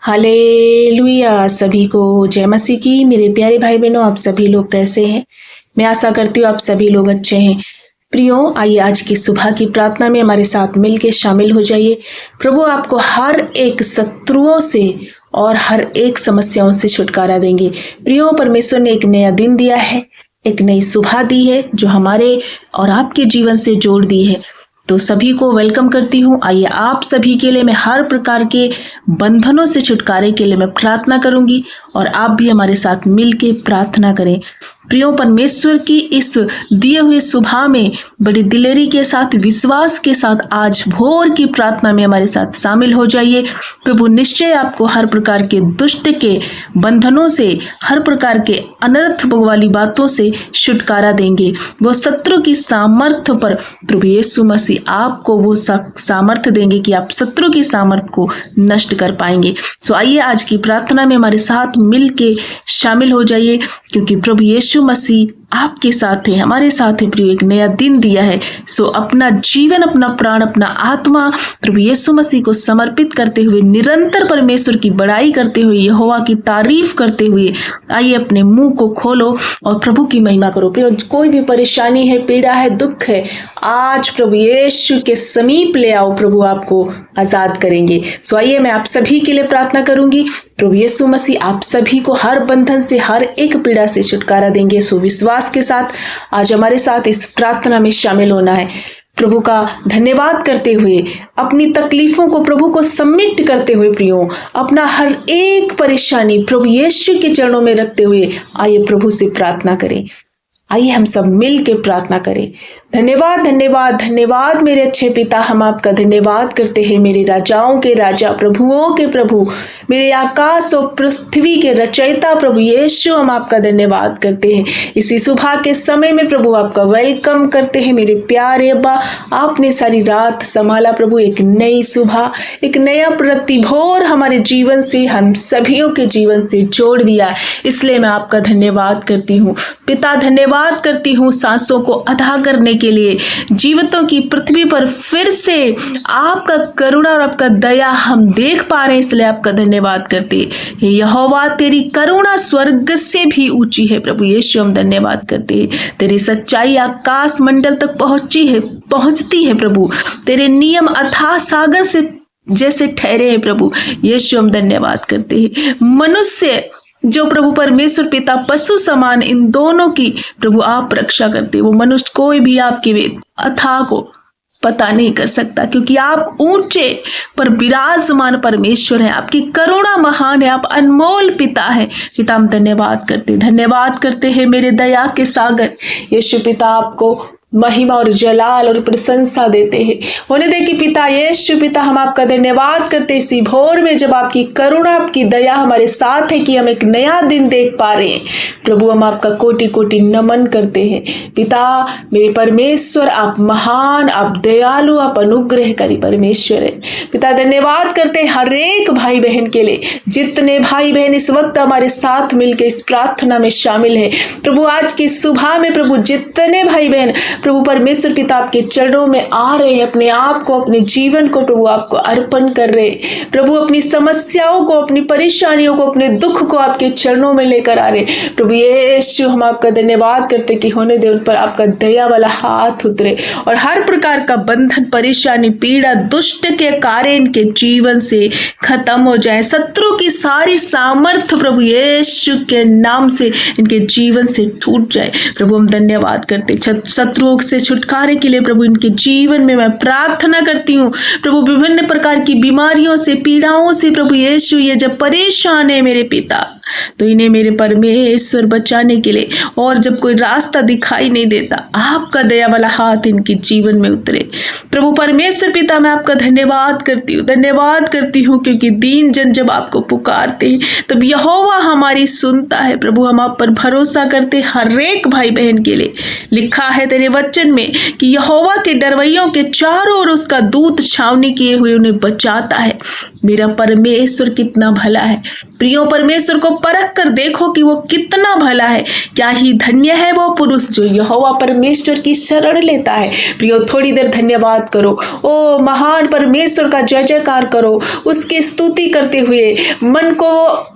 Hallelujah. सभी को जय मसीह की। मेरे प्यारे भाई बहनों, आप सभी लोग कैसे हैं? मैं आशा करती हूँ आप सभी लोग अच्छे हैं। प्रियो, आइए आज की सुबह की प्रार्थना में हमारे साथ मिलके शामिल हो जाइए। प्रभु आपको हर एक शत्रुओं से और हर एक समस्याओं से छुटकारा देंगे। प्रियो, परमेश्वर ने एक नया दिन दिया है, एक नई सुबह दी है जो हमारे और आपके जीवन से जोड़ दी है। तो सभी को वेलकम करती हूँ। आइए आप सभी के लिए मैं हर प्रकार के बंधनों से छुटकारे के लिए मैं प्रार्थना करूंगी और आप भी हमारे साथ मिलके प्रार्थना करें। प्रियो, परमेश्वर की इस दिए हुए सुबह में बड़ी दिलेरी के साथ, विश्वास के साथ आज भोर की प्रार्थना में हमारे साथ शामिल हो जाइए। प्रभु निश्चय आपको हर प्रकार के दुष्ट के बंधनों से, हर प्रकार के अनर्थ वाली बातों से छुटकारा देंगे। वो शत्रु की सामर्थ्य पर प्रभु यीशु मसीह आपको वो सामर्थ्य देंगे कि आप शत्रु की सामर्थ्य को नष्ट कर पाएंगे। सो आइए आज की प्रार्थना में हमारे साथ मिल के शामिल हो जाइए, क्योंकि प्रभु यीशु मसीह आपके साथ है, हमारे साथ है। प्रिय, एक नया दिन दिया है। सो अपना जीवन, अपना प्राण, अपना आत्मा प्रभु यीशु मसीह को समर्पित करते हुए, निरंतर परमेश्वर की बड़ाई करते हुए, यहोवा की तारीफ करते हुए आइए अपने मुंह को खोलो और प्रभु की महिमा करो। प्रिय, कोई भी परेशानी है, पीड़ा है, दुख है, आज प्रभु यीशु के समीप ले आओ। प्रभु आपको आजाद करेंगे। सो आइए मैं आप सभी के लिए प्रार्थना करूंगी। प्रभु यीशु मसीह आप सभी को हर बंधन से, हर एक पीड़ा से छुटकारा देंगे। सो विश्वास के साथ आज हमारे साथ इस प्रार्थना में शामिल होना है। प्रभु का धन्यवाद करते हुए, अपनी तकलीफों को प्रभु को सबमिट करते हुए, प्रियो अपना हर एक परेशानी प्रभु यीशु के चरणों में रखते हुए आइए प्रभु से प्रार्थना करें। आइए हम सब मिल के प्रार्थना करें। धन्यवाद, धन्यवाद, धन्यवाद मेरे अच्छे पिता, हम आपका धन्यवाद करते हैं। मेरे राजाओं के राजा, प्रभुओं के प्रभु, मेरे आकाश और पृथ्वी के रचयिता प्रभु यीशु, हम आपका धन्यवाद करते हैं। इसी सुबह के समय में प्रभु आपका वेलकम करते हैं। मेरे प्यारे अब्बा, आपने सारी रात संभाला प्रभु, एक नई सुबह, एक नया प्रतिभोर हमारे जीवन से, हम सभियों के जीवन से जोड़ दिया। इसलिए मैं आपका धन्यवाद करती हूँ पिता। धन्यवाद करती हूँ सांसों को अदा करने के लिए, जीवितों की पृथ्वी पर फिर से आपका करुणा और आपका दया हम देख पा रहे हैं, इसलिए आपका धन्यवाद करते हैं। यहोवा, तेरी करुणा स्वर्ग से भी ऊंची है प्रभु यीशु, हम धन्यवाद करते हैं। तेरी सच्चाई आकाश मंडल तक पहुंचती है प्रभु। तेरे नियम अथाह सागर से जैसे ठहरे हैं प्रभु यीशु, हम धन्यवाद करते हैं। मनुष्य जो प्रभु परमेश्वर पिता, पशु समान, इन दोनों की प्रभु आप रक्षा करते। वो मनुष्य कोई भी आपके अथाह को पता नहीं कर सकता, क्योंकि आप ऊंचे पर विराजमान परमेश्वर हैं। आपकी करुणा महान है, आप अनमोल पिता है। पिता, हम धन्यवाद करते हैं मेरे दया के सागर यीशु पिता, आपको महिमा और जलाल और प्रशंसा देते हैं। होने दे कि पिता यीशु पिता, हम आपका धन्यवाद करते इसी भोर में, जब आपकी करुणा, आपकी दया हमारे साथ है कि हम एक नया दिन देख पा रहे हैं। प्रभु, हम आपका कोटि कोटि नमन करते हैं। पिता मेरे परमेश्वर, आप महान, आप दयालु, आप अनुग्रहकारी परमेश्वर है। पिता, धन्यवाद करते हैं हर एक भाई बहन के लिए, जितने भाई बहन इस वक्त हमारे साथ मिलकर इस प्रार्थना में शामिल है। प्रभु, आज की सुबह में प्रभु जितने भाई बहन प्रभु परमेश्वर पिता आपके चरणों में आ रहे हैं, अपने आप को, अपने जीवन को प्रभु आपको अर्पण कर रहे हैं। प्रभु अपनी समस्याओं को, अपनी परेशानियों को, अपने दुख को आपके चरणों में लेकर आ रहे हैं। प्रभु यीशु, हम आपका धन्यवाद करते कि होने दे उन पर आपका दया वाला हाथ उतरे और हर प्रकार का बंधन, परेशानी, पीड़ा, दुष्ट के कार्य इनके जीवन से खत्म हो जाए। शत्रु की सारी सामर्थ्य प्रभु यीशु के नाम से इनके जीवन से छूट जाए। प्रभु, हम धन्यवाद करते शत्रु से छुटकारे के लिए प्रभु इनके जीवन में मैं प्रार्थना करती हूँ। प्रभु, विभिन्न प्रकार की बीमारियों से, पीड़ाओं से प्रभु यीशु ये जब परेशान है मेरे पिता, तो इन्हें मेरे परमेश्वर बचाने के लिए, और जब कोई रास्ता दिखाई नहीं देता, आपका दया वाला हाथ इनके जीवन में उतरे। प्रभु परमेश्वर पिता, मैं आपका धन्यवाद करती हूँ क्योंकि दीन जन जब आपको पुकारते हैं तब यहोवा हमारी सुनता है। प्रभु, हम आप पर भरोसा करते हर एक भाई बहन के लिए। लिखा है तेरे वचन में कि यहोवा के डरवैयों के चारों ओर उसका दूत छावनी किए हुए उन्हें बचाता है। मेरा परमेश्वर कितना भला है। प्रियो, परमेश्वर को परख कर देखो कि वो कितना भला है। क्या ही धन्य है वो पुरुष जो यहोवा परमेश्वर की शरण लेता है। प्रियो, थोड़ी देर धन्यवाद करो, ओ महान परमेश्वर का जय जयकार करो, उसकी स्तुति करते हुए मन को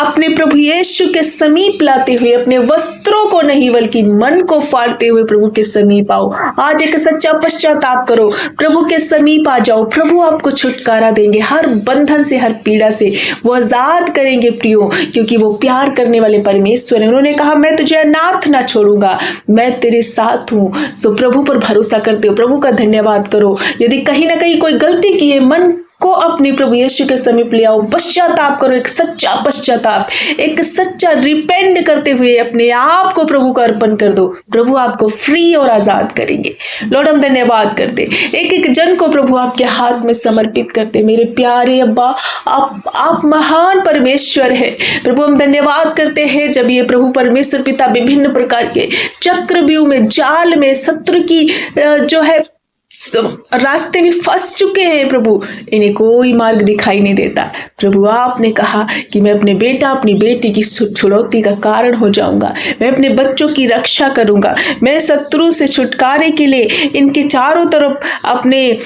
अपने प्रभु यीशु के समीप लाते हुए, अपने वस्त्रों को नहीं बल्कि मन को फाड़ते हुए प्रभु के समीप आओ। आज एक सच्चा पश्चाताप करो, प्रभु के समीप आ जाओ। प्रभु आपको छुटकारा देंगे, हर बंधन से, हर पीड़ा से वो आजाद करेंगे प्रियो, क्योंकि वो प्यार करने वाले परमेश्वर हैं। उन्होंने कहा, मैं तुझे अनाथ ना छोड़ूंगा, मैं तेरे साथ हूं। सो प्रभु पर भरोसा करते हो, प्रभु का धन्यवाद करो। यदि कहीं ना कहीं कोई गलती की है, मन को अपने प्रभु यीशु के समीप ले आओ, पश्चाताप करो, एक सच्चा पश्चाताप, एक सच्चा रिपेंड करते हुए अपने आप को प्रभु को अर्पण कर दो। प्रभु आपको फ्री और आजाद करेंगे। लॉर्ड, हम धन्यवाद करते, एक एक जन को प्रभु आपके हाथ में समर्पित करते। मेरे प्यारे अब्बा, आप महान परमेश्वर है प्रभु। हम धन्यवाद करते हैं जब ये प्रभु परमेश्वर पिता विभिन्न प्रकार के चक्रव्यूह में, जाल में, शत्रु की जो है रास्ते में फंस चुके हैं प्रभु, इन्हें कोई मार्ग दिखाई नहीं देता। प्रभु, आपने कहा कि मैं अपने बेटा अपनी बेटी की छुड़ौती का कारण हो जाऊंगा, मैं अपने बच्चों की रक्षा करूंगा, मैं शत्रु से छुटकारे के लिए इनके चारों तरफ अपने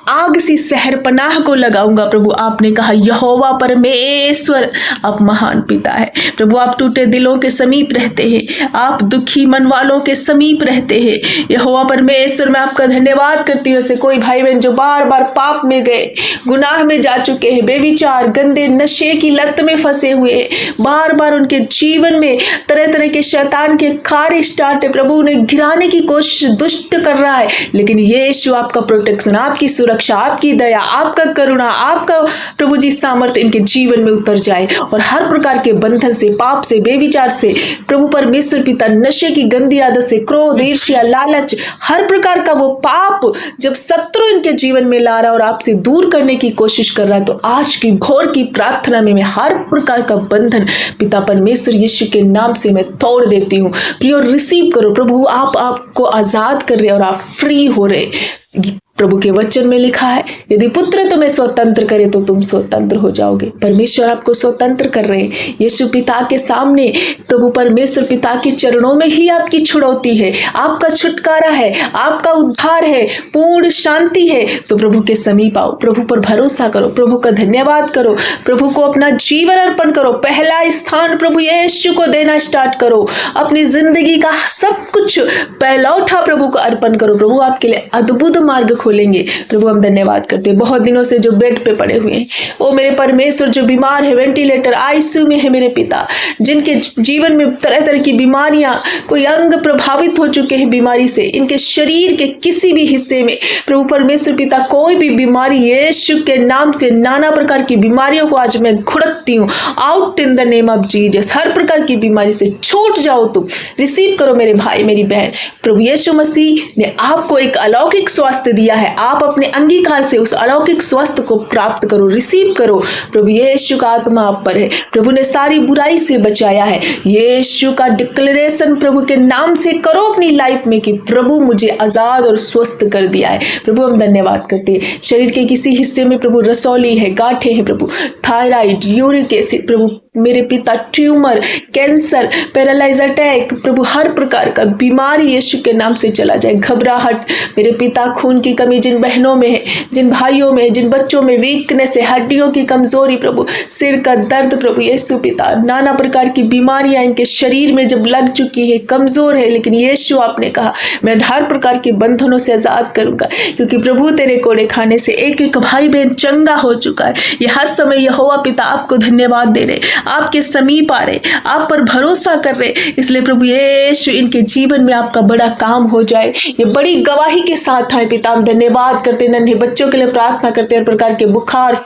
आग सी सहर पनाह को लगाऊंगा। प्रभु, आपने कहा यहोवा परमेश्वर आप महान पिता है। प्रभु, आप टूटे दिलों के समीप रहते हैं, आप दुखी मन वालों के समीप रहते हैं। यहोवा परमेश्वर, मैं आपका धन्यवाद करती हूँ। ऐसे कोई भाई बहन जो बार बार पाप में गए, गुनाह में जा चुके हैं, बेविचार, गंदे नशे की लत में फंसे हुए हैं, बार बार उनके जीवन में तरह तरह के शैतान के कार्य स्टार्ट है। प्रभु, उन्हें गिराने की कोशिश दुष्ट कर रहा है, लेकिन यीशु आपका प्रोटेक्शन, आपकी सुरक्षा, आपकी दया, आपका करुणा, आपका प्रभु जी सामर्थ्य इनके जीवन में उतर जाए और हर प्रकार के बंधन से, पाप से, बेविचार से, प्रभु परमेश्वर पिता, नशे की गंदी आदत से, क्रोध, ईर्ष्या, लालच, हर प्रकार का वो पाप जब शत्रु इनके जीवन में ला रहा है और आपसे दूर करने की कोशिश कर रहा है, तो आज की भोर की प्रार्थना में मैं हर प्रकार का बंधन पिता परमेश्वर यीशु के नाम से मैं तोड़ देती हूँ। प्रियो, रिसीव करो। प्रभु, आपको आजाद कर रहे और आप फ्री हो रहे। प्रभु के वचन में लिखा है, यदि पुत्र तुम्हें स्वतंत्र करे तो तुम स्वतंत्र हो जाओगे। परमेश्वर आपको स्वतंत्र कर रहे हैं। यीशु पिता के सामने, प्रभु परमेश्वर पिता के चरणों में ही आपकी छुड़ौती है, आपका छुटकारा है, आपका उद्धार है, पूर्ण शांति है। सो प्रभु के समीप आओ, प्रभु पर भरोसा करो, प्रभु का धन्यवाद करो, प्रभु को अपना जीवन अर्पण करो। पहला स्थान प्रभु यीशु को देना स्टार्ट करो। अपनी जिंदगी का सब कुछ पहलौठा प्रभु को अर्पण करो। प्रभु आपके लिए अद्भुत मार्ग खोलेंगे। प्रभु, हम धन्यवाद करते हैं। बहुत दिनों से जो बेड पे पड़े हुए हैं, ओ मेरे परमेश्वर, जो बीमार है, वेंटिलेटर, आईसीयू में है, मेरे पिता, जिनके जीवन में तरह तरह की बीमारियां, कोई अंग प्रभावित हो चुके हैं बीमारी से, इनके शरीर के किसी भी हिस्से में प्रभु परमेश्वर पिता कोई भी बीमारी यीशु के नाम से, नाना प्रकार की बीमारियों को आज मैं घुड़कती हूँ। Out in the name of Jesus. हर प्रकार की बीमारी से छूट जाओ। तुम रिसीव करो मेरे भाई, मेरी बहन। प्रभु यीशु मसीह ने आपको एक अलौकिक स्वास्थ्य दिया है। आप अपने अंगीकार से उस अलौकिक स्वास्थ्य को प्राप्त करो, रिसीव करो। प्रभु यीशु का आत्मा आप पर है। प्रभु ने सारी बुराई से बचाया है। यीशु का डिक्लेरेशन प्रभु के नाम से करो अपनी लाइफ में कि प्रभु मुझे आजाद और स्वस्थ कर दिया है। प्रभु, हम धन्यवाद करते हैं। शरीर के किसी हिस्से में प्रभु रसौली है, गांठें हैं, प्रभु थायराइड, यूरिक एसिड, प्रभु मेरे पिता ट्यूमर, कैंसर, पैरालाइज अटैक, प्रभु हर प्रकार का बीमारी यीशु के नाम से चला जाए। घबराहट, मेरे पिता खून की कमी जिन बहनों में है, जिन भाइयों में है, जिन बच्चों में वीकनेस है, हड्डियों की कमजोरी, प्रभु सिर का दर्द, प्रभु यीशु पिता नाना प्रकार की बीमारियां इनके शरीर में जब लग चुकी है, कमजोर है, लेकिन यीशु आपने कहा मैं हर प्रकार के बंधनों से आजाद करूंगा, क्योंकि प्रभु तेरे कोड़े खाने से एक एक भाई बहन चंगा हो चुका है। ये हर समय यहोवा पिता आपको धन्यवाद दे रहे, आपके समीप आ रहे, आप पर भरोसा कर रहे। इसलिए प्रभु यीशु इनके जीवन में आपका बड़ा काम हो जाए। ये बड़ी गवाही के साथ आए पिता, हम धन्यवाद करते। नन्हे बच्चों के लिए प्रार्थना करते हैं, हर प्रकार के बुखार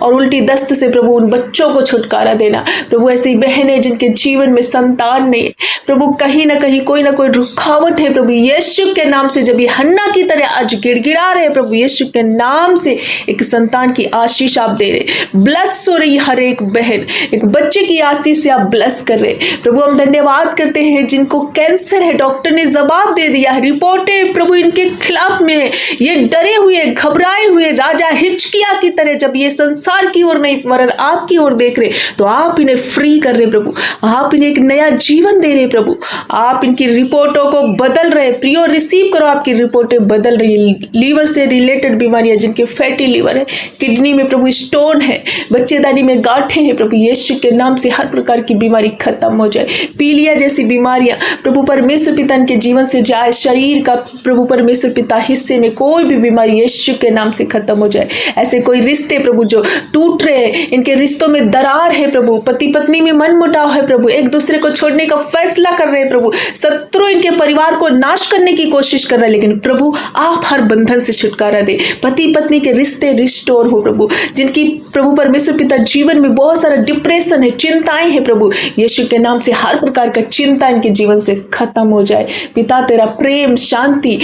और उल्टी दस्त से प्रभु उन बच्चों को छुटकारा देना। प्रभु ऐसी बहनें जिनके जीवन में संतान नहीं है, प्रभु कहीं ना कहीं कोई ना कोई रुकावट है, प्रभु यीशु के नाम से जब ये हन्ना की तरह आज गिड़गिड़ा रहे, प्रभु यीशु के नाम से एक संतान की आशीष आप दे रहे। ब्लेस हो रही हर एक बहन, एक बच्चे की आशीष से आप ब्लेस कर रहे। प्रभु हम धन्यवाद करते हैं जिनको कैंसर है, डॉक्टर ने जवाब दे दिया है, रिपोर्टें प्रभु इनके खिलाफ में है। ये डरे हुए घबराए हुए राजा हिजकिय्याह की तरह जब ये संसार की ओर नहीं मगर आपकी ओर देख रहे, तो आप इन्हें फ्री कर रहे प्रभु, आप इन्हें एक नया जीवन दे रहे प्रभु, आप इनकी रिपोर्टों को बदल रहे। प्रियो रिसीव करो, आपकी रिपोर्टें बदल रही। लीवर से रिलेटेड बीमारियां, जिनके फैटी लीवर है, किडनी में प्रभु स्टोन है, बच्चेदानी में गांठें हैं, प्रभु यीशु के नाम से हर प्रकार की बीमारी खत्म हो जाए। पीलिया जैसी बीमारियां प्रभु परमेश्वर पिता इनके जीवन से जाए। शरीर का प्रभु परमेश्वर पिता हिस्से में कोई भी बीमारी यीशु के नाम से खत्म हो जाए। ऐसे कोई रिश्ते प्रभु जो टूट रहे हैं, इनके रिश्तों में दरार है प्रभु, पति पत्नी में मनमुटाव है प्रभु, एक दूसरे को छोड़ने का फैसला कर रहे हैं प्रभु, शत्रु इनके परिवार को नाश करने की कोशिश कर रहा है, लेकिन प्रभु आप हर बंधन से छुटकारा दे। पति पत्नी के रिश्ते रिस्टोर हो प्रभु, जिनकी प्रभु परमेश्वर पिता जीवन में बहुत सारा डिप्रेशन है, चिंताएं हैं प्रभु, यीशु के नाम से हर प्रकार का चिंता इनके जीवन से खत्म हो जाए। पिता तेरा प्रेम शांति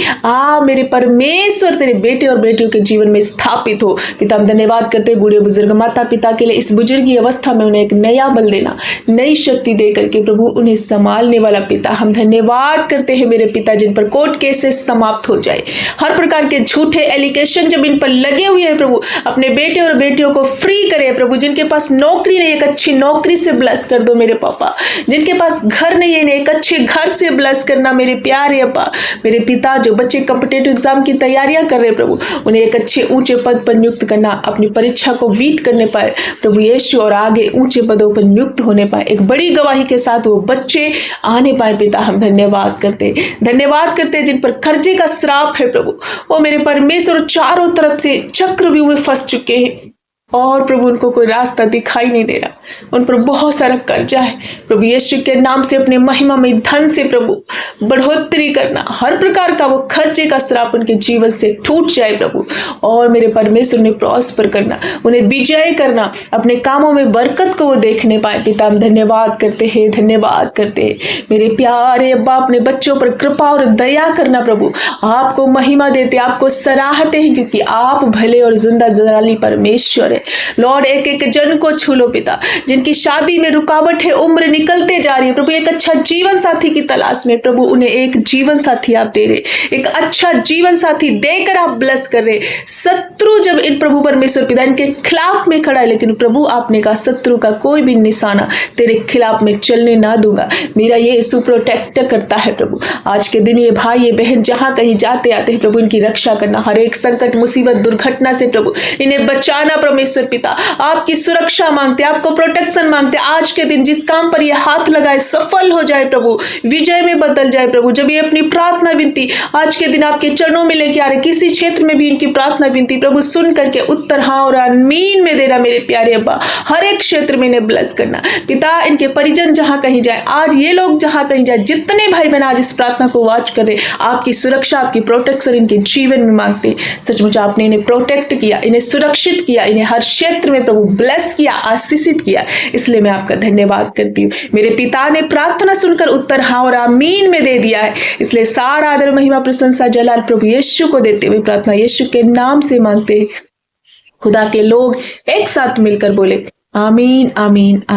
मेरे परमेश्वर तेरे बेटे और बेटियों के जीवन में स्थापित हो। पिता हम धन्यवाद करते हैं बूढ़े बुजुर्ग माता पिता के लिए, इस बुजुर्गी अवस्था में उन्हें एक नया बल देना, नई शक्ति दे करके प्रभु उन्हें संभालने वाला पिता हम धन्यवाद करते हैं मेरे पिता, जिन पर कोर्ट केसेस समाप्त हो जाए, हर प्रकार के झूठे एलिगेशन जब इन पर लगे हुए हैं प्रभु अपने बेटे और बेटियों को फ्री करे प्रभु। जिनके पास नौकरी नहीं, एक अच्छी नौकरी से ब्लेस कर दो मेरे पापा। जिनके पास घर नहीं है, एक अच्छे घर से ब्लेस करना मेरे प्यारे अब्बा। मेरे पिता जो बच्चे कॉम्पिटिटिव एग्जाम की तैयारियां कर रहे प्रभु, उन्हें एक अच्छे ऊंचे पद पर नियुक्त करना, अपनी परीक्षा को वीट करने पाए प्रभु यीशु, और आगे ऊंचे पदों पर नियुक्त होने पाए, एक बड़ी गवाही के साथ वो बच्चे आने पाए। पिता हम धन्यवाद करते जिन पर कर्जे का श्राप है प्रभु, वो मेरे परमेश्वर चारों तरफ से चक्रव्यूह में फंस चुके हैं और प्रभु उनको कोई रास्ता दिखाई नहीं दे रहा, उन पर बहुत सारा कर्जा है प्रभु यीशु के नाम से अपने महिमा में धन से प्रभु बढ़ोतरी करना, हर प्रकार का वो खर्चे का श्राप उनके जीवन से टूट जाए प्रभु, और मेरे परमेश्वर ने प्रॉस्पर करना, उन्हें विजय करना, अपने कामों में बरकत को वो देखने पाए। पिता हम धन्यवाद करते हैं मेरे प्यारे अब्बा, अपने बच्चों पर कृपा और दया करना प्रभु, आपको महिमा देते, आपको सराहते हैं क्योंकि आप भले और जिंदा जलाली परमेश्वर है। लॉर्ड एक एक जन को छू लो पिता, जिनकी शादी में रुकावट है, उम्र निकलते जा रही है प्रभु, एक अच्छा जीवन साथी की तलाश में प्रभु उन्हें एक जीवन साथी आप दे रहे, एक अच्छा जीवन साथी देकर आप ब्लेस कर रहे। शत्रु जब इन प्रभु परमेश्वर पिता इनके खिलाफ में खड़ा है, लेकिन प्रभु आपने कहा शत्रु का कोई भी निशाना तेरे खिलाफ में चलने ना दूंगा। मेरा ये यीशु प्रोटेक्ट करता है प्रभु। आज के दिन ये भाई ये बहन जहां कहीं जाते आते हैं प्रभु, इनकी रक्षा करना, हर एक संकट मुसीबत दुर्घटना से प्रभु इन्हें बचाना। परमेश्वर पिता आपकी सुरक्षा मांगते, आपको प्रोटेक्शन मांगते। आज के दिन जिस काम पर ये हाथ लगाए सफल हो जाए प्रभु, विजय में बदल जाए प्रभु। जब ये अपनी प्रार्थना विनती आज के दिन आपके चरणों में लेके आ रहे, किसी क्षेत्र में भी इनकी प्रार्थना विनती प्रभु सुन करके उत्तर हाँ और आमीन में देना मेरे प्यारे अब्बा। हर एक क्षेत्र में इन्हें ब्लेस करना पिता, इनके परिजन जहां कहीं जाए, आज ये लोग जहां कहीं जाए, जितने भाई बहन आज इस प्रार्थना को वॉच कर रहे, आपकी सुरक्षा आपकी प्रोटेक्शन इनके जीवन में मांगते। सचमुच आपने इन्हें प्रोटेक्ट किया, इन्हें सुरक्षित किया, इन्हें हर क्षेत्र में प्रभु ब्लेस किया, आशीषित किया, इसलिए मैं आपका धन्यवाद करती हूँ। मेरे पिता ने प्रार्थना सुनकर उत्तर हाँ और आमीन में दे दिया है, इसलिए सारा आदर महिमा प्रशंसा जलाल प्रभु यीशु को देते हुए प्रार्थना यीशु के नाम से मांगते हैं। खुदा के लोग एक साथ मिलकर बोले आमीन आमीन आमीन।